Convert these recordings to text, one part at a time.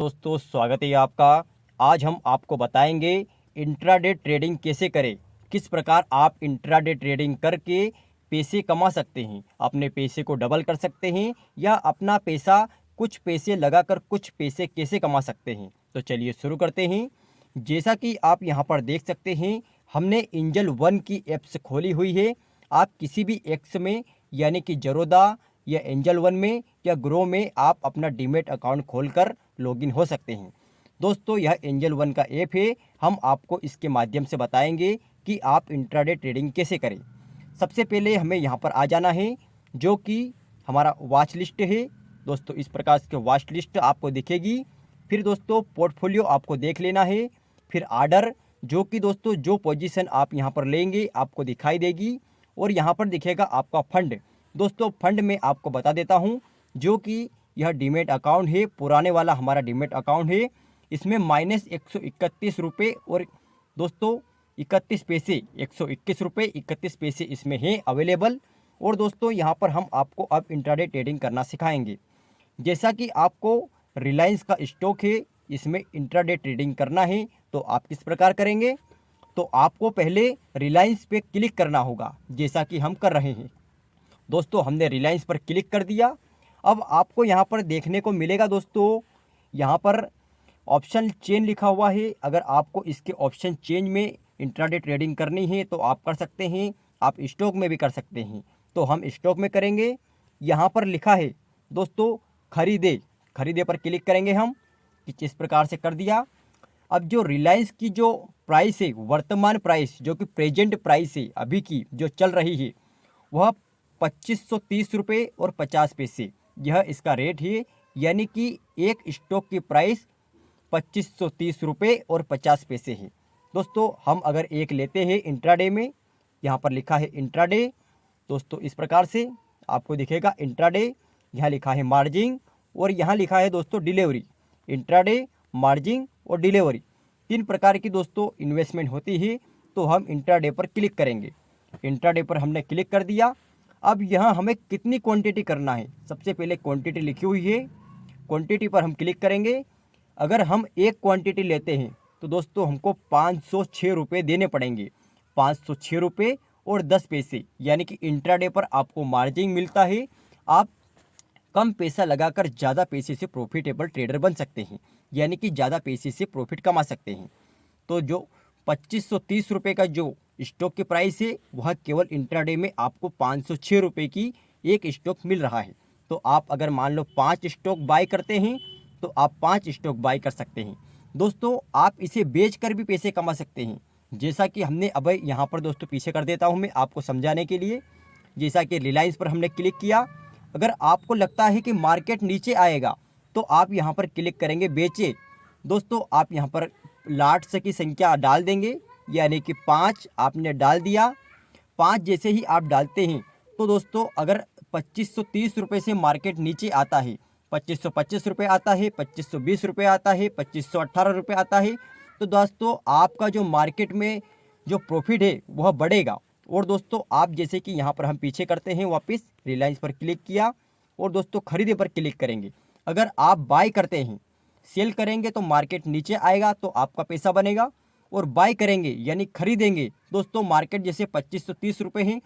दोस्तों स्वागत है आपका। आज हम आपको बताएंगे इंट्राडे ट्रेडिंग कैसे करें, किस प्रकार आप इंट्राडे ट्रेडिंग करके पैसे कमा सकते हैं, अपने पैसे को डबल कर सकते हैं या अपना पैसा कुछ पैसे लगाकर कुछ पैसे कैसे कमा सकते हैं। तो चलिए शुरू करते हैं। जैसा कि आप यहाँ पर देख सकते हैं, हमने एंजल वन की ऐप्स खोली हुई है। आप किसी भी ऐप्स में यानी कि जरोदा या एंजल वन में या ग्रो में आप अपना डीमेट अकाउंट खोलकर लॉगिन हो सकते हैं। दोस्तों यह एंजल वन का ऐप है। हम आपको इसके माध्यम से बताएंगे कि आप इंट्राडे ट्रेडिंग कैसे करें। सबसे पहले हमें यहाँ पर आ जाना है, जो कि हमारा वॉच लिस्ट है। दोस्तों इस प्रकार की वॉच लिस्ट आपको दिखेगी। फिर दोस्तों पोर्टफोलियो आपको देख लेना है। फिर आर्डर, जो कि दोस्तों जो पोजीशन आप यहाँ पर लेंगे आपको दिखाई देगी। और यहाँ पर दिखेगा आपका फंड। दोस्तों फंड में आपको बता देता हूँ, जो कि यह डीमेट अकाउंट है, पुराने वाला हमारा डीमेट अकाउंट है। इसमें -131 रुपये और दोस्तों 31 पैसे 121 रुपये 31 पैसे इसमें है अवेलेबल। और दोस्तों यहाँ पर हम आपको अब इंट्राडे ट्रेडिंग करना सिखाएंगे। जैसा कि आपको रिलायंस का स्टॉक है, इसमें इंट्राडे ट्रेडिंग करना है, तो आप किस प्रकार करेंगे। तो आपको पहले रिलायंस पे क्लिक करना होगा, जैसा कि हम कर रहे हैं। दोस्तों हमने रिलायंस पर क्लिक कर दिया। अब आपको यहाँ पर देखने को मिलेगा दोस्तों, यहाँ पर ऑप्शन चेंज लिखा हुआ है। अगर आपको इसके ऑप्शन चेंज में इंट्राडे ट्रेडिंग करनी है तो आप कर सकते हैं, आप स्टॉक में भी कर सकते हैं। तो हम स्टॉक में करेंगे। यहाँ पर लिखा है दोस्तों खरीदे पर क्लिक करेंगे हम, कि इस प्रकार से कर दिया। अब जो रिलायंस की जो प्राइस है, वर्तमान प्राइस जो कि प्रेजेंट प्राइस है अभी की जो चल रही है, वह 2530 रुपये और 50 पैसे यह इसका रेट है। यानी कि एक स्टॉक की प्राइस 2530 रुपये और 50 पैसे है। दोस्तों हम अगर एक लेते हैं इंट्राडे में, यहाँ पर लिखा है इंट्राडे। दोस्तों इस प्रकार से आपको दिखेगा इंट्राडे, यहाँ लिखा है मार्जिन और यहाँ लिखा है दोस्तों डिलीवरी। इंट्राडे, मार्जिन और डिलीवरी 3 प्रकार की दोस्तों इन्वेस्टमेंट होती है। तो हम इंट्राडे पर क्लिक करेंगे। इंट्राडे पर हमने क्लिक कर दिया। अब यहाँ हमें कितनी क्वांटिटी करना है, सबसे पहले क्वांटिटी लिखी हुई है, क्वांटिटी पर हम क्लिक करेंगे। अगर हम एक क्वांटिटी लेते हैं तो दोस्तों हमको 506 रुपये देने पड़ेंगे, 506 रुपये और 10 पैसे। यानी कि इंट्राडे पर आपको मार्जिन मिलता है। आप कम पैसा लगाकर ज़्यादा पैसे से प्रॉफिटेबल ट्रेडर बन सकते हैं, यानी कि ज़्यादा पैसे से प्रॉफिट कमा सकते हैं। तो जो 2530 रुपये का जो स्टॉक की प्राइस है, वह केवल इंट्राडे में आपको 506 रुपये की एक स्टॉक मिल रहा है। तो आप अगर मान लो 5 स्टॉक बाय करते हैं तो आप 5 स्टॉक बाय कर सकते हैं। दोस्तों आप इसे बेच कर भी पैसे कमा सकते हैं, जैसा कि हमने अब यहाँ पर दोस्तों पीछे कर देता हूँ मैं आपको समझाने के लिए। जैसा कि रिलायंस पर हमने क्लिक किया। अगर आपको लगता है कि मार्केट नीचे आएगा तो आप यहाँ पर क्लिक करेंगे बेचे। दोस्तों आप यहाँ पर लाट्स की संख्या डाल देंगे, यानी कि 5 आपने डाल दिया। 5 जैसे ही आप डालते हैं तो दोस्तों अगर 2530 रुपये से मार्केट नीचे आता है, 2525 रुपये आता है, 2520 रुपये आता है, 2518 रुपये आता है, तो दोस्तों आपका जो मार्केट में जो प्रॉफिट है वह बढ़ेगा। और दोस्तों आप जैसे कि यहाँ पर हम पीछे करते हैं, वापस रिलायंस पर क्लिक किया और दोस्तों खरीदे पर क्लिक करेंगे। अगर आप बाय करते हैं, सेल करेंगे तो मार्केट नीचे आएगा तो आपका पैसा बनेगा। और बाय करेंगे यानी खरीदेंगे, दोस्तों मार्केट जैसे 2530 रुपये हैं,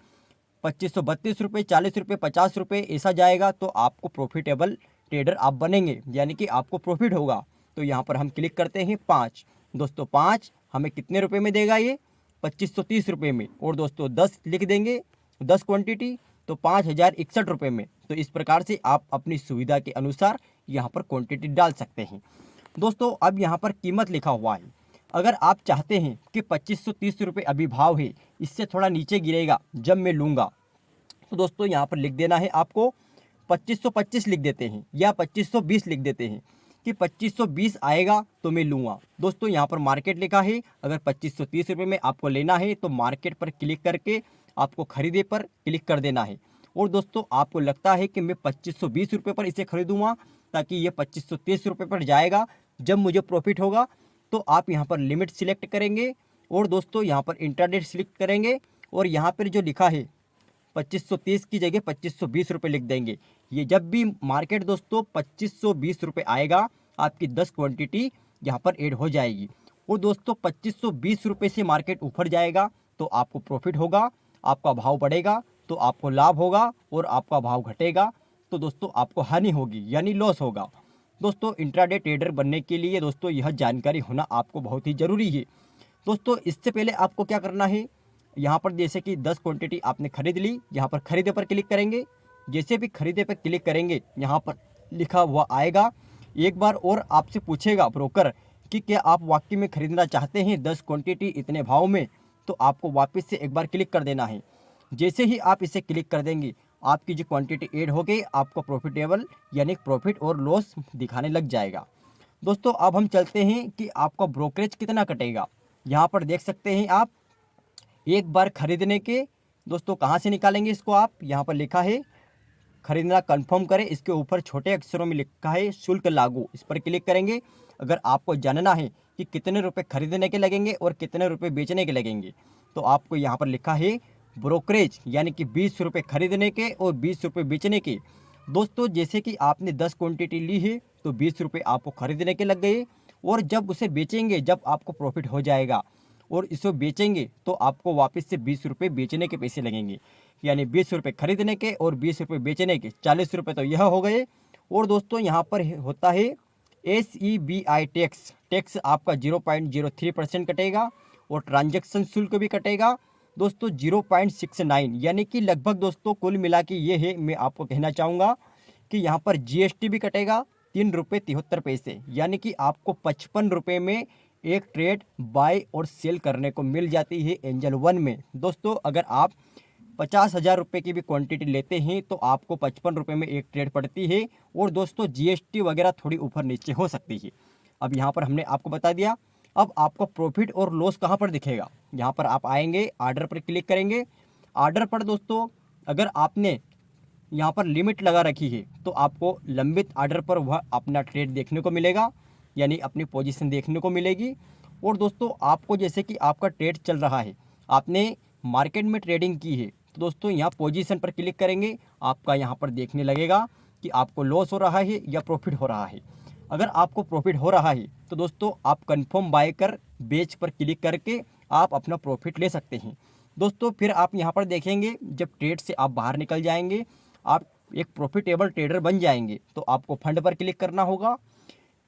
2532 रुपये, 40 रुपये, 50 रुपये ऐसा जाएगा तो आपको प्रॉफिटेबल ट्रेडर आप बनेंगे, यानी कि आपको प्रॉफिट होगा। तो यहाँ पर हम क्लिक करते हैं 5। दोस्तों 5 हमें कितने रुपए में देगा, ये 2530 रुपये में। और दोस्तों 10 लिख देंगे, 10 क्वांटिटी, तो 5061 रुपये में। तो इस प्रकार से आप अपनी सुविधा के अनुसार यहाँ पर क्वांटिटी डाल सकते हैं। दोस्तों अब यहाँ पर कीमत लिखा हुआ है। अगर आप चाहते हैं कि 2530 रुपये अभी भाव है, इससे थोड़ा नीचे गिरेगा जब मैं लूँगा, तो दोस्तों यहाँ पर लिख देना है आपको 2525 लिख देते हैं या 2520 लिख देते हैं कि 2520 आएगा तो मैं लूँगा। दोस्तों यहाँ पर मार्केट लिखा है, अगर 2530 रुपये में आपको लेना है तो मार्केट पर क्लिक करके आपको खरीदे पर क्लिक कर देना है। और दोस्तों आपको लगता है कि मैं 2520 रुपये पर इसे खरीदूँगा ताकि ये 2530 रुपये पर जाएगा जब मुझे प्रॉफिट होगा, तो आप यहाँ पर लिमिट सिलेक्ट करेंगे और दोस्तों यहाँ पर इंट्राडे सिलेक्ट करेंगे और यहाँ पर जो लिखा है 2530 की जगह 2520 रुपये लिख देंगे। ये जब भी मार्केट दोस्तों 2520 रुपये आएगा आपकी 10 क्वांटिटी यहाँ पर ऐड हो जाएगी। और दोस्तों 2520 रुपये से मार्केट ऊपर जाएगा तो आपको प्रॉफिट होगा, आपका भाव बढ़ेगा तो आपको लाभ होगा, और आपका भाव घटेगा तो दोस्तों आपको हानि होगी यानी लॉस होगा। दोस्तों इंट्राडे ट्रेडर बनने के लिए दोस्तों यह जानकारी होना आपको बहुत ही ज़रूरी है। दोस्तों इससे पहले आपको क्या करना है, यहाँ पर जैसे कि 10 क्वांटिटी आपने खरीद ली, यहाँ पर खरीदे पर क्लिक करेंगे। जैसे भी खरीदे पर क्लिक करेंगे यहाँ पर लिखा हुआ आएगा। एक बार और आपसे पूछेगा ब्रोकर कि क्या आप वाकई में खरीदना चाहते हैं 10 क्वांटिटी इतने भाव में, तो आपको वापस से एक बार क्लिक कर देना है। जैसे ही आप इसे क्लिक कर देंगे आपकी जो क्वांटिटी ऐड हो गई, आपको प्रॉफिटेबल यानी प्रॉफिट और लॉस दिखाने लग जाएगा। दोस्तों अब हम चलते हैं कि आपका ब्रोकरेज कितना कटेगा। यहाँ पर देख सकते हैं आप एक बार खरीदने के दोस्तों कहाँ से निकालेंगे इसको, आप यहाँ पर लिखा है खरीदना कंफर्म करें, इसके ऊपर छोटे अक्षरों में लिखा है शुल्क लागू, इस पर क्लिक करेंगे। अगर आपको जानना है कि कितने रुपए खरीदने के लगेंगे और कितने रुपए बेचने के लगेंगे, तो आपको यहाँ पर लिखा है ब्रोकरेज यानी कि 20 रुपये खरीदने के और 20 रुपये बेचने के। दोस्तों जैसे कि आपने 10 क्वांटिटी ली है तो 20 रुपये आपको खरीदने के लग गए, और जब उसे बेचेंगे, जब आपको प्रॉफिट हो जाएगा और इसे बेचेंगे तो आपको वापस से 20 रुपये बेचने के पैसे लगेंगे, यानी 20 रुपये खरीदने के और 20 रुपये बेचने के, 40 रुपये तो यह हो गए। और दोस्तों यहाँ पर होता है SEBI टैक्स, टैक्स आपका 0.03% कटेगा, और ट्रांजैक्शन शुल्क भी कटेगा दोस्तों 0.69, यानी कि लगभग दोस्तों कुल मिला के ये है। मैं आपको कहना चाहूँगा कि यहाँ पर GST भी कटेगा 3.73 रुपये, यानी कि आपको 55 रुपये में एक ट्रेड बाय और सेल करने को मिल जाती है एंजल वन में। दोस्तों अगर आप 50,000 रुपये की भी क्वांटिटी लेते हैं तो आपको 55 रुपये में एक ट्रेड पड़ती है, और दोस्तों GST वगैरह थोड़ी ऊपर नीचे हो सकती है। अब यहाँ पर हमने आपको बता दिया। अब आपको प्रॉफिट और लॉस कहाँ पर दिखेगा, यहाँ पर आप आएंगे, आर्डर पर क्लिक करेंगे। आर्डर पर दोस्तों अगर आपने यहाँ पर लिमिट लगा रखी है तो आपको लंबित आर्डर पर वह अपना ट्रेड देखने को मिलेगा, यानी अपनी पोजीशन देखने को मिलेगी। और दोस्तों आपको जैसे कि आपका ट्रेड चल रहा है, आपने मार्केट में ट्रेडिंग की है, तो दोस्तों यहाँ पोजीशन पर क्लिक करेंगे, आपका यहाँ पर देखने लगेगा कि आपको लॉस हो रहा है या प्रॉफिट हो रहा है। अगर आपको प्रॉफिट हो रहा है तो दोस्तों आप कंफर्म बाय कर बेच पर क्लिक करके आप अपना प्रॉफिट ले सकते हैं। दोस्तों फिर आप यहाँ पर देखेंगे जब ट्रेड से आप बाहर निकल जाएंगे, आप एक प्रॉफिटेबल ट्रेडर बन जाएंगे, तो आपको फंड पर क्लिक करना होगा।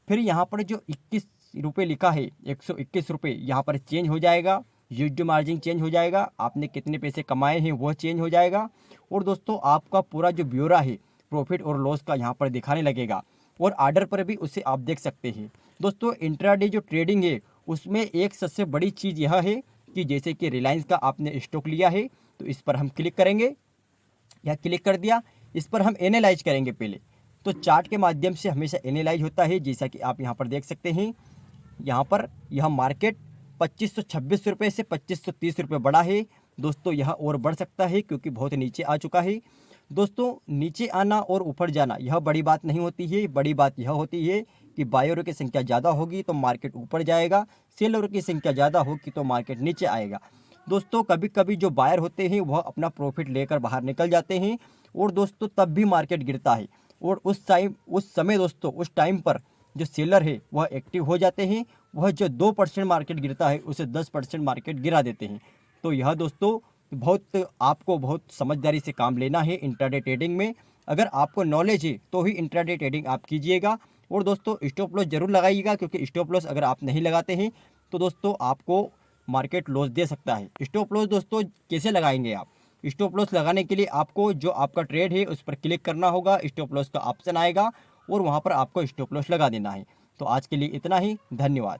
फिर यहाँ पर जो 21 रुपये लिखा है, 121 रुपये यहाँ पर चेंज हो जाएगा, यूज्ड मार्जिन चेंज हो जाएगा, आपने कितने पैसे कमाए हैं वह चेंज हो जाएगा। और दोस्तों आपका पूरा जो ब्यौरा है प्रॉफिट और लॉस का यहाँ पर दिखाने लगेगा, और आर्डर पर भी उसे आप देख सकते हैं। दोस्तों इंट्राडे जो ट्रेडिंग है उसमें एक सबसे बड़ी चीज़ यह है कि जैसे कि रिलायंस का आपने स्टॉक लिया है तो इस पर हम क्लिक करेंगे, या क्लिक कर दिया, इस पर हम एनालाइज करेंगे पहले। तो चार्ट के माध्यम से हमेशा एनालाइज होता है, जैसा कि आप यहाँ पर देख सकते हैं। यहाँ पर यह मार्केट 2526 रुपये से 2530 रुपये बढ़ा है दोस्तों, यह और बढ़ सकता है क्योंकि बहुत नीचे आ चुका है। दोस्तों नीचे आना और ऊपर जाना यह बड़ी बात नहीं होती है, बड़ी बात यह होती है कि बायरों की संख्या ज़्यादा होगी तो मार्केट ऊपर जाएगा, सेलरों की संख्या ज़्यादा होगी तो मार्केट नीचे आएगा। दोस्तों कभी कभी जो बायर होते हैं वह अपना प्रॉफिट लेकर बाहर निकल जाते हैं, और दोस्तों तब भी मार्केट गिरता है, और उस समय दोस्तों उस टाइम पर जो सेलर है वह एक्टिव हो जाते हैं, वह जो 2% मार्केट गिरता है उसे 10% मार्केट गिरा देते हैं। तो यह दोस्तों आपको बहुत समझदारी से काम लेना है इंट्राडे ट्रेडिंग में। अगर आपको नॉलेज है तो ही इंट्राडे ट्रेडिंग आप कीजिएगा। और दोस्तों स्टॉप लॉस जरूर लगाइएगा, क्योंकि स्टॉप लॉस अगर आप नहीं लगाते हैं तो दोस्तों आपको मार्केट लॉस दे सकता है। स्टॉप लॉस दोस्तों कैसे लगाएंगे आप, स्टॉप लॉस लगाने के लिए आपको जो आपका ट्रेड है उस पर क्लिक करना होगा, स्टॉप लॉस का ऑप्शन आएगा और वहाँ पर आपको स्टॉप लॉस लगा देना है। तो आज के लिए इतना ही, धन्यवाद।